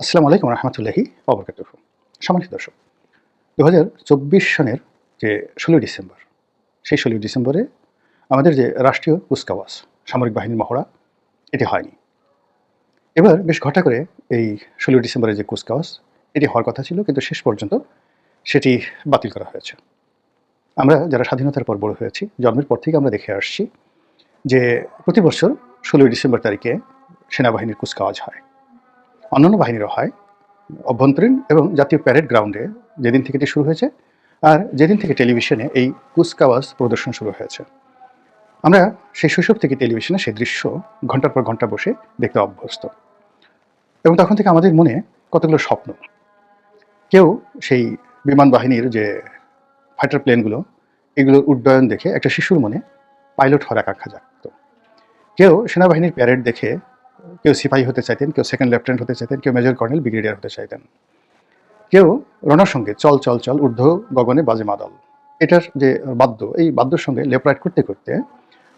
আসসালামু আলাইকুম রহমতুল্লাহি ওবরকাতুহু। সম্মানিত দর্শক, 2024 সনের যে 16ই ডিসেম্বর, সেই 16ই ডিসেম্বরে আমাদের যে রাষ্ট্রীয় কুচকাওয়াজ, সামরিক বাহিনীর মহড়া, এটি হয়নি। এবার বেশ ঘটা করে এই 16ই ডিসেম্বরের যে কুচকাওয়াজ, এটি হওয়ার কথা ছিল, কিন্তু শেষ পর্যন্ত সেটি বাতিল করা হয়েছে। আমরা যারা স্বাধীনতার পর বড় হয়েছি, জন্মের পর থেকে আমরা দেখে আসছি যে প্রতি বছর 16ই ডিসেম্বর তারিখে সেনাবাহিনীর কুচকাওয়াজ হয়, অন্যান্য বাহিনীরও হয়, অভ্যন্তরীণ এবং জাতীয় প্যারেড গ্রাউন্ডে যেদিন থেকে এটি শুরু হয়েছে, আর যেদিন থেকে টেলিভিশনে এই কুচকাওয়াজ প্রদর্শন শুরু হয়েছে। আমরা সেই শৈশব থেকে টেলিভিশনে সেই দৃশ্য ঘন্টার পর ঘন্টা বসে দেখতে অভ্যস্ত, এবং তখন থেকে আমাদের মনে কতগুলো স্বপ্ন। কেউ সেই বিমান বাহিনীর যে ফাইটার প্লেনগুলো, এগুলোর উড্ডয়ন দেখে একটা শিশুর মনে পাইলট হওয়ার আকাঙ্ক্ষা জাগত। কেউ সেনাবাহিনীর প্যারেড দেখে কেউ সিপাহী হতে চাইতেন, কেউ সেকেন্ড লেফটেন্যান্ট হতে চাইতেন, কেউ মেজর কর্নেল, ব্রিগেডিয়ার হতে চাইতেন। কেউ রণসঙ্গে চল চল চল ঊর্ধ্ব গগনে বাজে মাদল, এটার যে বাদ্য, এই বাদ্যর সঙ্গে লেপরাইট করতে করতে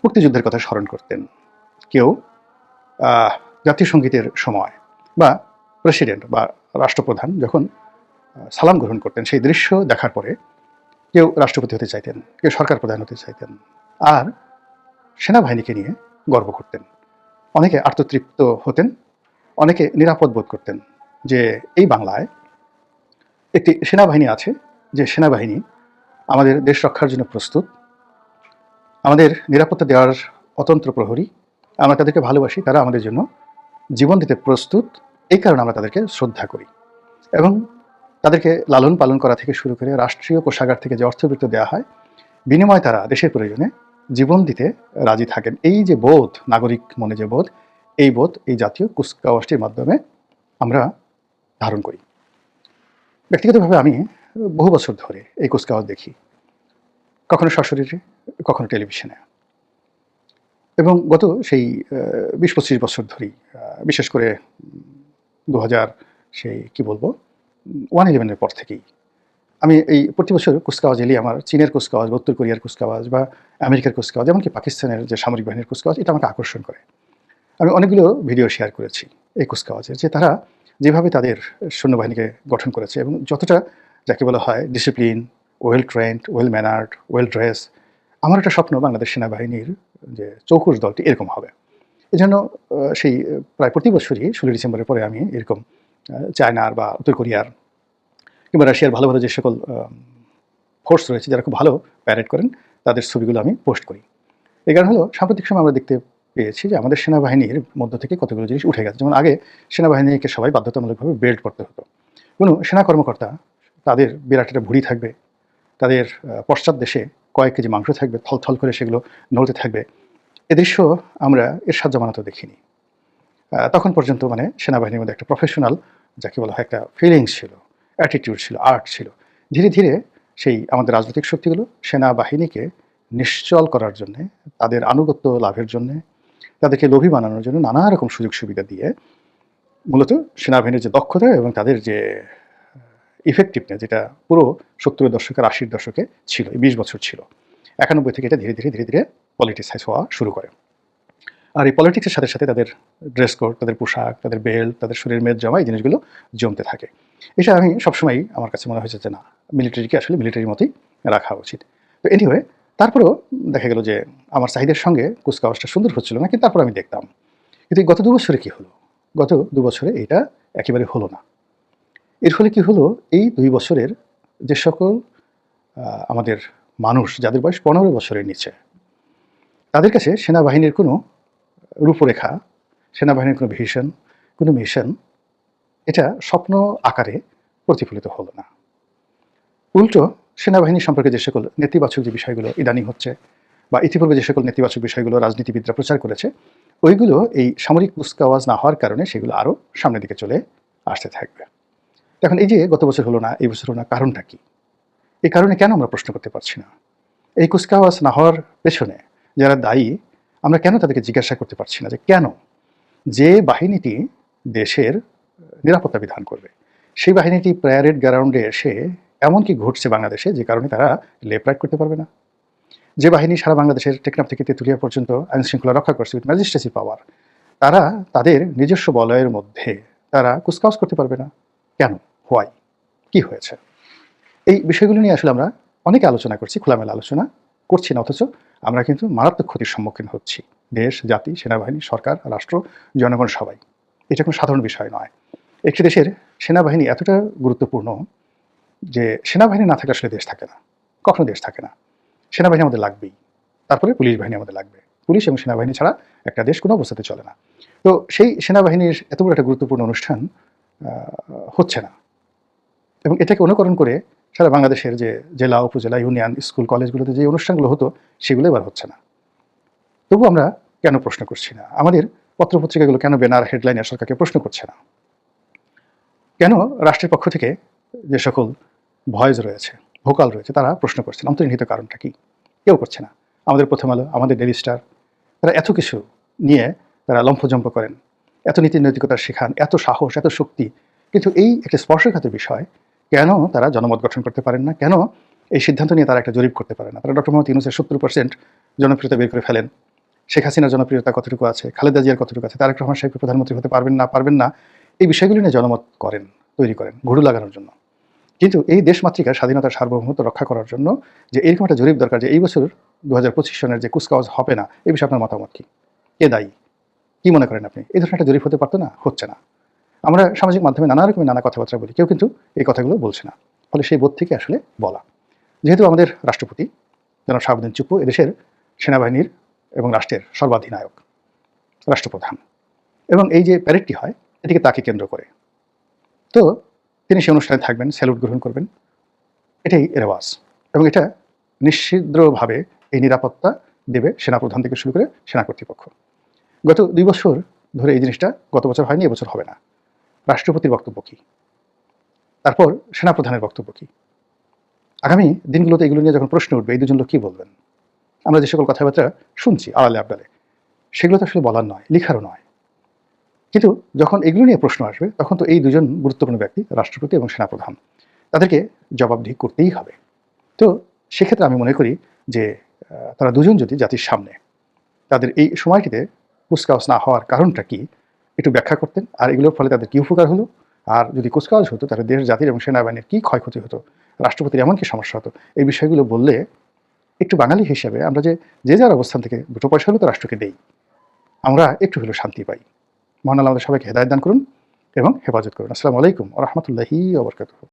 মুক্তিযুদ্ধের কথা স্মরণ করতেন। কেউ জাতীয় সঙ্গীতের সময় বা প্রেসিডেন্ট বা রাষ্ট্রপ্রধান যখন সালাম গ্রহণ করতেন, সেই দৃশ্য দেখার পরে কেউ রাষ্ট্রপতি হতে চাইতেন, কেউ সরকার প্রধান হতে চাইতেন, আর সেনাবাহিনীকে নিয়ে গর্ব করতেন। অনেকে আত্মতৃপ্ত হতেন, অনেকে নিরাপদ বোধ করতেন যে এই বাংলায় একটি সেনাবাহিনী আছে, যে সেনাবাহিনী আমাদের দেশ রক্ষার জন্য প্রস্তুত, আমাদের নিরাপত্তা দেওয়ার অতন্ত্র প্রহরী। আমরা তাদেরকে ভালোবাসি, তারা আমাদের জন্য জীবন দিতে প্রস্তুত। এই কারণে আমরা তাদেরকে শ্রদ্ধা করি, এবং তাদেরকে লালন পালন করা থেকে শুরু করে রাষ্ট্রীয় কোষাগার থেকে যে অর্থবৃত্ত দেওয়া হয়, বিনিময়ে তারা দেশের প্রয়োজনে জীবন দিতে রাজি থাকেন। এই যে বোধ, নাগরিক মনে যে বোধ, এই বোধ এই জাতীয় কুচকাওয়াজটির মাধ্যমে আমরা ধারণ করি। ব্যক্তিগতভাবে আমি বহু বছর ধরে এই কুচকাওয়াজ দেখি, কখনো সশরীরে, কখনো টেলিভিশনে, এবং গত সেই 20-25 বছর ধরেই, বিশেষ করে 2000 সেই কি বলবো 1/11-এর পর থেকেই আমি এই প্রতি বছর কুচকাওয়াজ এলি আমার চীনের কুচকাওয়াজ, উত্তর কোরিয়ার কুচকাওয়াজ বা আমেরিকার কুচকাওয়াজ, এমনকি পাকিস্তানের যে সামরিক বাহিনীর কুচকাওয়াজ, এটা আমাকে আকর্ষণ করে। আমি অনেকগুলো ভিডিও শেয়ার করেছি এই কুচকাওয়াজের, যে তারা যেভাবে তাদের সৈন্যবাহিনীকে গঠন করেছে, এবং যতটা যাকে বলা হয় discipline, well trend, well ম্যানার্ড, well dress. আমার একটা স্বপ্ন বাংলাদেশ সেনাবাহিনীর যে চৌকুশ দলটি এরকম হবে। এজন্য সেই প্রায় প্রতি বছরই 16 ডিসেম্বরের পরে আমি এরকম চায়নার বা উত্তর কোরিয়ার কিংবা রাশিয়ার ভালো ভালো যে সকল ফোর্স রয়েছে যারা খুব ভালো প্যারেড করেন, তাদের ছবিগুলো আমি পোস্ট করি। এই কারণ হলো সাম্প্রতিক সময় আমরা দেখতে পেয়েছি যে আমাদের সেনাবাহিনীর মধ্য থেকে কতগুলো জিনিস উঠে গেছে। যেমন আগে সেনাবাহিনীকে সবাই বাধ্যতামূলকভাবে বেল্ট পরতে হতো। কোনো সেনা কর্মকর্তা, তাদের বিরাট একটা ভুঁড়ি থাকবে, তাদের পশ্চাৎ দেশে কয়েক কেজি মাংস থাকবে, থলথল করে সেগুলো নড়তে থাকবে। এ দৃশ্য আমরা এরশাদ জামানাতেও দেখিনি। তখন পর্যন্ত মানে সেনাবাহিনীর মধ্যে একটা প্রফেশনাল, যাকে বলা হয়, একটা ফিলিংস ছিল, অ্যাটিটিউড ছিল, আর্ট ছিল। ধীরে ধীরে সেই আমাদের রাজনৈতিক শক্তিগুলো সেনাবাহিনীকে নিশ্চল করার জন্যে, তাদের আনুগত্য লাভের জন্যে, তাদেরকে লোভী বানানোর জন্য নানা রকম সুযোগ সুবিধা দিয়ে মূলত সেনাবাহিনীর যে দক্ষতা এবং তাদের যে ইফেক্টিভনেস, যেটা পুরো 70-এর দশকের 80-এর দশকে ছিল, এই 20 বছর ছিল, 91 থেকে এটা ধীরে ধীরে ধীরে ধীরে পলিটিসাইজ হওয়া শুরু করে। আর এই পলিটিক্সের সাথে সাথে তাদের ড্রেস কোড, তাদের পোশাক, তাদের বেল্ট, তাদের শরীরের মেদ জমা, এই জিনিসগুলো জমতে থাকে। এটা আমি সবসময়ই আমার কাছে মনে হয়েছে যে না, মিলিটারিকে আসলে মিলিটারির মতোই রাখা উচিত। তো এনিওয়ে, তারপরেও দেখা গেল যে আমার চাহিদার সঙ্গে কুচকাওয়াজটা সুন্দর হচ্ছিল না, কিন্তু তারপর আমি দেখতাম। কিন্তু গত 2 বছরে কী হলো? গত 2 বছরে এটা একেবারে হলো না। এর ফলে কী হলো? এই 2 বছরের যে সকল আমাদের মানুষ, যাদের বয়স 15 বছরের নিচে, তাদের কাছে সেনাবাহিনীর কোনো রূপরেখা, সেনাবাহিনীর কোনো ভিশন, কোনো মিশন, এটা স্বপ্ন আকারে প্রতিফলিত হলো না। উল্টো সেনাবাহিনী সম্পর্কে যে সকল নেতিবাচক যে বিষয়গুলো ইদানিং হচ্ছে, বা ইতিপূর্বে যে সকল নেতিবাচক বিষয়গুলো রাজনীতিবিদরা প্রচার করেছে, ওইগুলো এই সামরিক কুচকাওয়াজ না হওয়ার কারণে সেগুলো আরও সামনের দিকে চলে আসতে থাকবে। এখন এই যে গত বছর হলো না, এই বছর হলো না, কারণটা কি? এই কারণে কেন আমরা প্রশ্ন করতে পারছি না? এই কুচকাওয়াজ না হওয়ার পেছনে যারা দায়ী, আমরা কেন তাদেরকে জিজ্ঞাসা করতে পারছি না যে কেন? যে বাহিনীটি দেশের নিরাপত্তা বিধান করবে, সেই বাহিনীটি প্যারেড গ্রাউন্ডে এসে এমন কি ঘটছে বাংলাদেশে যে কারণে তারা লেপরাইট করতে পারবে না? যে বাহিনী সারা বাংলাদেশের টেকনাফ থেকে তেঁতুলিয়া পর্যন্ত আইন শৃঙ্খলা রক্ষা করছে উইথ ম্যাজিস্ট্রেসি পাওয়ার, তারা তাদের নিজস্ব বলয়ের মধ্যে তারা কুচকাওয়াজ করতে পারবে না? কেন? হোয়াই? কি হয়েছে? এই বিষয়গুলো নিয়ে আসলে আমরা অনেকে আলোচনা করছি, খোলামেলা আলোচনা করছি না, অথচ আমরা কিন্তু মারাত্মক ক্ষতির সম্মুখীন হচ্ছি। দেশ, জাতি, সেনাবাহিনী, সরকার, রাষ্ট্র, জনগণ সবাই। এটা কোনো সাধারণ বিষয় নয়। একটি দেশের সেনাবাহিনী এতটা গুরুত্বপূর্ণ যে সেনাবাহিনী না থাকলে আসলে দেশ থাকে না। কখনো দেশ থাকে না। সেনাবাহিনী আমাদের লাগবেই। তারপরে পুলিশ বাহিনী আমাদের লাগবে। পুলিশ এবং সেনাবাহিনী ছাড়া একটা দেশ কোনো অবস্থাতে চলে না। তো সেই সেনাবাহিনীর এত বড় একটা গুরুত্বপূর্ণ অনুষ্ঠান হচ্ছে না। এবং এটাকে অনুকরণ করে সারা বাংলাদেশের যে জেলা, উপজেলা, ইউনিয়ন, স্কুল, কলেজগুলোতে যে অনুষ্ঠানগুলো হতো সেগুলো এবার হচ্ছে না। তবু আমরা কেন প্রশ্ন করছি না? আমাদের পত্রপত্রিকাগুলো কেন ব্যানার, হেডলাইনে সরকারকে প্রশ্ন করছে না? কেন রাষ্ট্রের পক্ষ থেকে যে সকল ভয়েস রয়েছে, ভোকাল রয়েছে, তারা প্রশ্ন করছে না? অন্তর্নিহিত কারণটা কি? কেউ করছে না। আমাদের প্রথম আলো, আমাদের ডেইলি স্টার, তারা এত কিছু নিয়ে তারা লম্ফজম্প করেন, এত নীতি নৈতিকতা শেখান, এত সাহস, এত শক্তি, কিন্তু এই একটা স্পর্শকাতর বিষয় কেন তারা জনমত গঠন করতে পারেন না? কেন এই সিদ্ধান্ত নিয়ে তারা একটা জরিপ করতে পারে না? তারা ডক্টর মোহাম্মদ ইউনূসের 70% জনপ্রিয়তা বের করে ফেলেন। শেখ হাসিনার জনপ্রিয়তা কতটুকু আছে, খালেদা জিয়ার কতটুকু আছে, তারেক রহমান সাহেব প্রধানমন্ত্রী হতে পারবেন না, এই বিষয়গুলো নিয়ে জনমত করেন, তৈরি করেন ঘুড়ু লাগানোর জন্য। কিন্তু এই দেশমাতৃকার স্বাধীনতার সার্বভৌমত্ব রক্ষা করার জন্য যে এরকম একটা জরিপ দরকার, যে এই বছর 2025 সনের যে কুচকাওয়াজ হবে না, এই বিষয়ে আপনার মতামত কি? কে দায়ী? কি মনে করেন আপনি? এই ধরনের একটা জরিপ হতে পারতো না? হচ্ছে না। আমরা সামাজিক মাধ্যমে নানা রকমের নানা কথাবার্তা বলি, কেউ কিন্তু এই কথাগুলো বলছে না। ফলে সেই বোধ থেকে আসলে বলা। যেহেতু আমাদের রাষ্ট্রপতি জনাব শাহাবুদ্দিন চুপ্পু এদেশের সেনাবাহিনীর এবং রাষ্ট্রের সর্বাধিনায়ক, রাষ্ট্রপ্রধান, এবং এই যে প্যারেডটি হয় এটিকে তাকে কেন্দ্র করে, তো তিনি সেই অনুষ্ঠানে থাকবেন, স্যালুট গ্রহণ করবেন, এটাই রেওয়াজ। এবং এটা নিশ্ছিদ্রভাবে এই নিরাপত্তা দেবে সেনাপ্রধান থেকে শুরু করে সেনা কর্তৃপক্ষ। গত 2 বছর ধরে এই জিনিসটা, গত বছর হয়নি, এবছর হবে না। রাষ্ট্রপতির বক্তব্য কি? তারপর সেনাপ্রধানের বক্তব্য কি? আগামী দিনগুলোতে এগুলো নিয়ে যখন প্রশ্ন উঠবে, এই দুজন লোক কি বলবেন? আমরা যে সকল কথাবার্তা শুনছি আড়ালে আবডালে, সেগুলো তো আসলে বলার নয়, লিখারও নয়। কিন্তু যখন এগুলো নিয়ে প্রশ্ন আসবে, তখন তো এই দুজন গুরুত্বপূর্ণ ব্যক্তি, রাষ্ট্রপতি এবং সেনাপ্রধান, তাদেরকে জবাবদিহি করতেই হবে। তো সেক্ষেত্রে আমি মনে করি যে তারা দুজন যদি জাতির সামনে তাদের এই সময়টিতে কুচকাওয়াজ না হওয়ার কারণটা কি একটু ব্যাখ্যা করতেন, আর এগুলোর ফলে তাদের কী উপকার হলো, আর যদি কুচকাওয়াজ হতো তাহলে দেশ, জাতির এবং সেনাবাহিনীর কী ক্ষয়ক্ষতি হতো, রাষ্ট্রপতির এমন কি সমস্যা হতো, এই বিষয়গুলো বললে একটু বাঙালি হিসেবে আমরা যে যার অবস্থান থেকে দুটো পয়সা হলে তো রাষ্ট্রকে দেই, আমরা একটু হলেও শান্তি পাই। মহান আল্লাহ আমাদের সবাইকে হেদায়েত দান করুন এবং হেফাজত করুন। আসসালামু আলাইকুম ওয়া রাহমাতুল্লাহি ওয়া বারাকাতুহু।